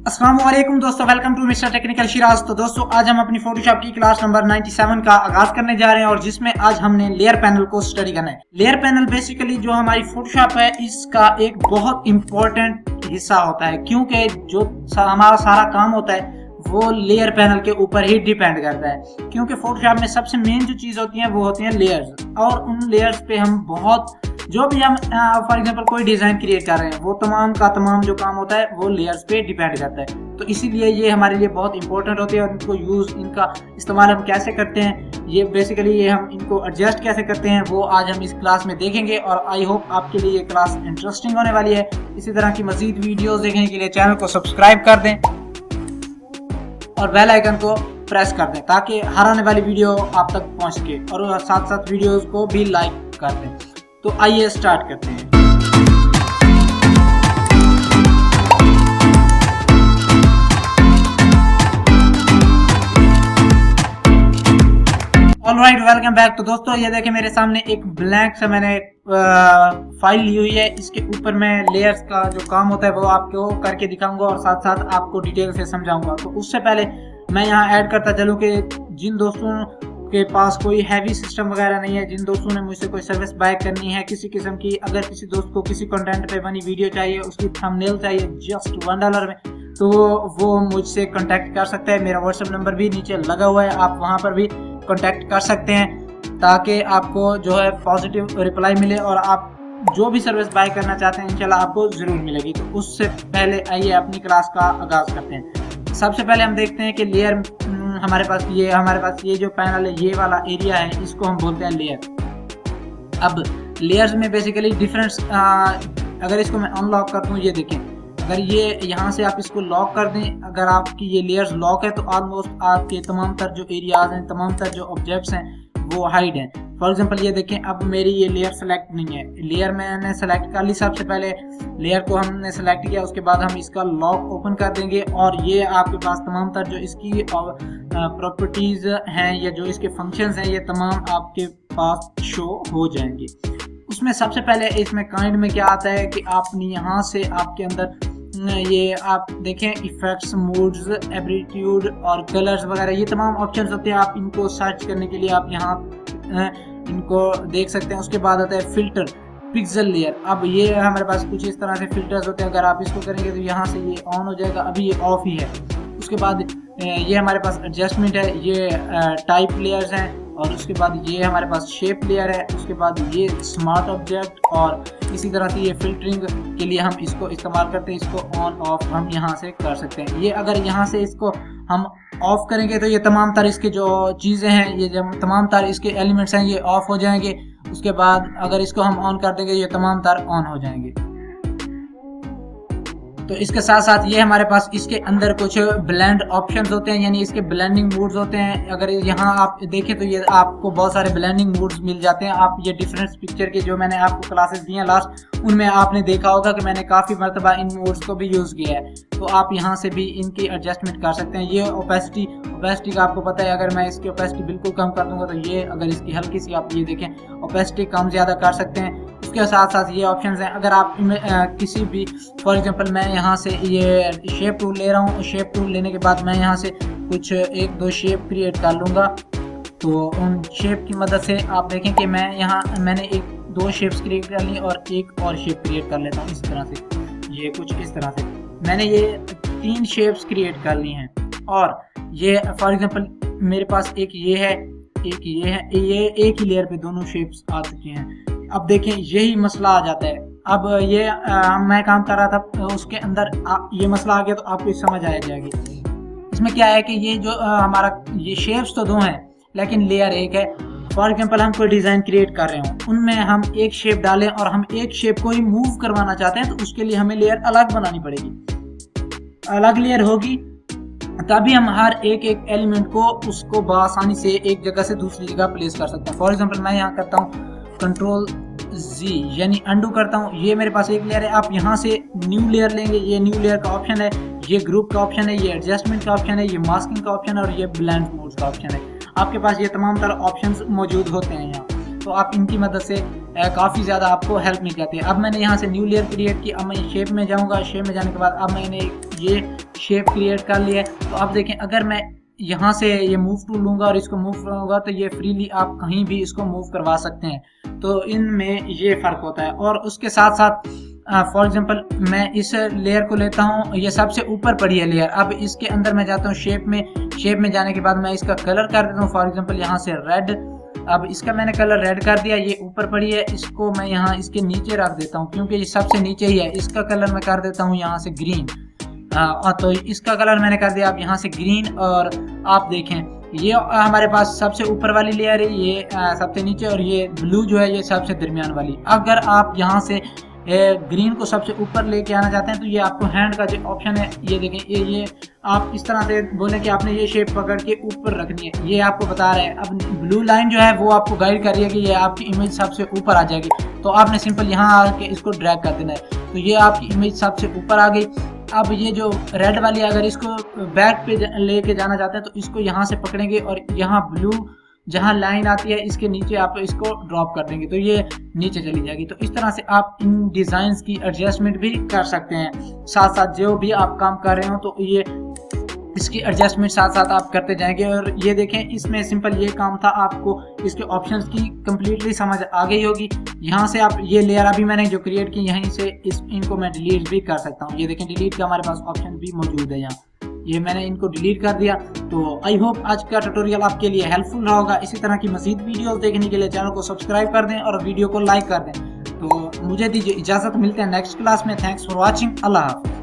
अस्सलाम वालेकुम दोस्तों, welcome to mister technical Shiraz. तो दोस्तों आज हम अपनी फोटोशॉप की क्लास नंबर 97 का आगाज करने जा रहे हैं और जिसमें आज हमने लेयर पैनल को स्टडी करना है। लेयर पैनल बेसिकली जो हमारी फोटोशॉप है इसका एक बहुत इंपॉर्टेंट हिस्सा होता है, क्योंकि जो हमारा सारा काम होता है वो लेयर पैनल के ऊपर ही डिपेंड करता है। क्योंकि फोटोशॉप में सबसे मेन जो चीज होती है वो होती है लेयर्स, और उन लेयर्स पे हम बहुत जो भी हम फॉर एग्जांपल कोई डिजाइन क्रिएट कर रहे हैं वो तमाम का तमाम जो काम होता है वो लेयर्स पे डिपेंड करता है। तो इसीलिए ये हमारे लिए बहुत इंपॉर्टेंट होती है और इनको इनका इस्तेमाल हम कैसे करते हैं, ये बेसिकली ये हम इनको एडजस्ट कैसे करते हैं वो आज हम इस क्लास में देखेंगे। और आई होप आपके लिए ये क्लास इंटरेस्टिंग होने वाली है। इसी तरह की मजीद वीडियोस देखने के लिए चैनल को सब्सक्राइब कर दें और बेल आइकन को प्रेस कर दें ताकि हर आने वाली वीडियो आप तक पहुंच सके, और साथ साथ वीडियोस को भी लाइक कर दें। तो आइए स्टार्ट करते हैं। Alright, welcome back. तो दोस्तों ये देखें मेरे सामने एक ब्लैंक से मैंने फाइल ली हुई है। इसके ऊपर मैं लेयर्स का जो काम होता है वो आपको करके दिखाऊंगा और साथ साथ आपको डिटेल से समझाऊंगा। तो उससे पहले मैं यहाँ ऐड करता चलूँ कि जिन दोस्तों के पास कोई हैवी सिस्टम वगैरह नहीं है, जिन दोस्तों ने मुझसे कोई सर्विस बाय करनी है किसी किस्म की, अगर किसी दोस्त को किसी कंटेंट पे बनी वीडियो चाहिए, उसकी थंबनेल चाहिए जस्ट $1 में, तो वो मुझसे कांटेक्ट कर सकते हैं। मेरा व्हाट्सएप नंबर भी नीचे लगा हुआ है, आप वहाँ पर भी कांटेक्ट कर सकते हैं ताकि आपको जो है पॉजिटिव रिप्लाई मिले और आप जो भी सर्विस बाय करना चाहते हैं इंशाल्लाह आपको ज़रूर मिलेगी। तो उससे पहले आइए अपनी क्लास का आगाज़ करते हैं। सबसे पहले हम देखते हैं कि लेयर हमारे पास ये जो पैनल है, ये वाला एरिया है, इसको हम बोलते हैं लेयर। अब लेयर्स में बेसिकली डिफरेंस, अगर इसको मैं अनलॉक कर दूं, ये देखें, अगर ये यहाँ से आप इसको लॉक कर दें, अगर आपकी ये लेयर्स लॉक है तो ऑलमोस्ट आपके तमाम तर जो एरियाज हैं, तमाम तर जो ऑब्जेक्ट्स हैं वो हाइड हैं। फॉर एग्जांपल ये देखें, अब मेरी ये लेयर सेलेक्ट नहीं है, लेयर मैंने सेलेक्ट कर ली। सबसे पहले लेयर को हमने सेलेक्ट किया, उसके बाद हम इसका लॉक ओपन कर देंगे और ये आपके पास तमाम तर जो इसकी प्रॉपर्टीज हैं या जो इसके फंक्शंस हैं ये तमाम आपके पास शो हो जाएंगे। उसमें सबसे पहले इसमें काइंड में क्या आता है कि आप यहाँ से आपके अंदर ये आप देखें इफेक्ट्स, मूड्स, एम्पलीट्यूड और कलर्स वगैरह ये तमाम ऑप्शंस होते हैं। आप इनको सर्च करने के लिए आप यहाँ इनको देख सकते हैं। उसके बाद आता है फिल्टर, पिक्सल लेयर। अब ये हमारे पास कुछ इस तरह से फिल्टर्स होते हैं, अगर आप इसको करेंगे तो यहाँ से ये ऑन हो जाएगा, अभी ये ऑफ ही है। उसके बाद ये हमारे पास एडजस्टमेंट है, ये टाइप लेयर्स हैं, और उसके बाद ये हमारे पास शेप लेयर है। उसके बाद ये स्मार्ट ऑब्जेक्ट, और इसी तरह से ये फिल्टरिंग के लिए हम इसको इस्तेमाल करते हैं। इसको ऑन ऑफ हम यहाँ से कर सकते हैं। ये अगर यहाँ से इसको हम ऑफ करेंगे तो ये तमाम तर इसके जो चीज़ें हैं, ये जब तमाम तर इसके एलिमेंट्स हैं ये ऑफ हो जाएंगे। उसके बाद अगर इसको हम ऑन कर देंगे ये तमाम तर ऑन हो जाएंगे। तो इसके साथ साथ ये हमारे पास इसके अंदर कुछ ब्लेंड ऑप्शंस होते हैं, यानी इसके ब्लेंडिंग मूड्स होते हैं। अगर यहाँ आप देखें तो ये आपको बहुत सारे ब्लेंडिंग मूड्स मिल जाते हैं। आप ये डिफरेंट पिक्चर के जो मैंने आपको क्लासेस दी हैं लास्ट, उनमें आपने देखा होगा कि मैंने काफ़ी मरतबा इन मूड्स को भी यूज़ किया है। तो आप यहाँ से भी इनकी एडजस्टमेंट कर सकते हैं। ये ओपेसिटी का आपको पता है, अगर मैं इसकी ओपेसिटी बिल्कुल कम कर दूंगा तो ये, अगर इसकी हल्की सी आप ये देखें ओपेसिटी कम ज़्यादा कर सकते हैं। उसके साथ साथ ये ऑप्शंस हैं, अगर आप किसी भी फॉर एग्जांपल मैं यहाँ से ये शेप टूल ले रहा हूँ, शेप टूल लेने के बाद मैं यहाँ से कुछ 1-2 शेप क्रिएट कर लूँगा। तो उन शेप की मदद से आप देखें कि मैंने 1-2 शेप्स क्रिएट कर ली और एक और शेप क्रिएट कर लेता हूँ इस तरह से। ये कुछ इस तरह से मैंने ये 3 शेप्स क्रिएट कर ली हैं। और ये फॉर एग्जांपल मेरे पास एक ये है, एक ये है, ये एक ही लेयर पे दोनों शेप्स आ चुके हैं। अब देखें यही मसला आ जाता है। अब ये मैं काम कर रहा था उसके अंदर ये मसला आ गया, तो आपको समझ आ जाएगी। इसमें क्या है कि ये जो हमारा ये शेप्स तो 2 हैं लेकिन लेयर एक है। फॉर एग्जांपल हम कोई डिज़ाइन क्रिएट कर रहे हो, उनमें हम एक शेप डालें और हम एक शेप को ही मूव करवाना चाहते हैं, तो उसके लिए हमें लेयर अलग बनानी पड़ेगी। अलग लेयर होगी तभी हम हर एक एलिमेंट को उसको बआसानी से एक जगह से दूसरी जगह प्लेस कर सकते हैं। फॉर एग्जांपल मैं यहाँ करता हूँ Ctrl+Z यानी अंडू करता हूँ। ये मेरे पास एक लेयर है, आप यहाँ से न्यू लेयर लेंगे, ये न्यू लेयर का ऑप्शन है, ये ग्रुप का ऑप्शन है, ये एडजस्टमेंट का ऑप्शन है, ये मास्किंग का ऑप्शन है और ये ब्लेंड मोड्स का ऑप्शन है। आपके पास ये तमाम तरह ऑप्शंस मौजूद होते हैं यहाँ। तो आप इनकी मदद से काफ़ी ज़्यादा आपको हेल्प मिल जाती है। अब मैंने यहाँ से न्यू लेयर क्रिएट की, अब मैं शेप में जाऊँगा, शेप में जाने के बाद अब मैंने ये शेप क्रिएट कर लिया है। तो अब देखें, अगर मैं यहाँ से ये मूव टूल लूँगा और इसको मूव करूँगा तो ये फ्रीली आप कहीं भी इसको मूव करवा सकते हैं। तो इनमें ये फ़र्क होता है। और उसके साथ साथ फॉर एग्जांपल मैं इस लेयर को लेता हूँ, ये सबसे ऊपर पड़ी है लेयर। अब इसके अंदर मैं जाता हूँ शेप में जाने के बाद मैं इसका कलर कर देता हूँ, फॉर एग्जांपल यहाँ से रेड। अब इसका मैंने कलर रेड कर दिया, ये ऊपर पड़ी है, इसको मैं यहाँ इसके नीचे रख देता हूँ क्योंकि ये सबसे नीचे ही है। इसका कलर मैं कर देता हूँ यहाँ से ग्रीन। तो इसका कलर मैंने कर दिया आप यहाँ से ग्रीन। और आप देखें ये हमारे पास सबसे ऊपर वाली लेयर है, ये सबसे नीचे, और ये ब्लू जो है ये सबसे दरमियान वाली। अगर आप यहाँ से ग्रीन को सबसे ऊपर लेके आना चाहते हैं तो ये आपको हैंड का जो ऑप्शन है, ये देखें, ये आप इस तरह से बोलें कि आपने ये शेप पकड़ के ऊपर रखनी है, ये आपको बता रहे हैं। अब ब्लू लाइन जो है वो आपको गाइड कर रही है कि ये आपकी इमेज सबसे ऊपर आ जाएगी। तो आपने सिंपल यहाँ आके इसको ड्रैग कर देना है, तो ये आपकी इमेज सबसे ऊपर आ गई। अब ये जो रेड वाली, अगर इसको बैक पे लेके जाना चाहते हैं तो इसको यहाँ से पकड़ेंगे और यहाँ ब्लू जहाँ लाइन आती है इसके नीचे आप इसको ड्रॉप कर देंगे तो ये नीचे चली जाएगी। तो इस तरह से आप इन डिज़ाइंस की एडजस्टमेंट भी कर सकते हैं। साथ साथ जो भी आप काम कर रहे हो तो ये इसकी एडजस्टमेंट साथ साथ आप करते जाएंगे। और ये देखें, इसमें सिंपल ये काम था, आपको इसके ऑप्शंस की कम्प्लीटली समझ आ गई होगी। यहाँ से आप ये लेयर अभी मैंने जो क्रिएट की, यहीं से इनको मैं डिलीट भी कर सकता हूँ। ये देखें, डिलीट का हमारे पास ऑप्शन भी मौजूद है यहाँ, ये मैंने इनको डिलीट कर दिया। तो आई होप आज का ट्यूटोरियल आपके लिए हेल्पफुल रहा होगा। इसी तरह की मज़ीद वीडियोस देखने के लिए चैनल को सब्सक्राइब कर दें और वीडियो को लाइक कर दें। तो मुझे दीजिए इजाज़त, मिलते हैं नेक्स्ट क्लास में। Thanks for watching. अल्लाह हाफ़िज़।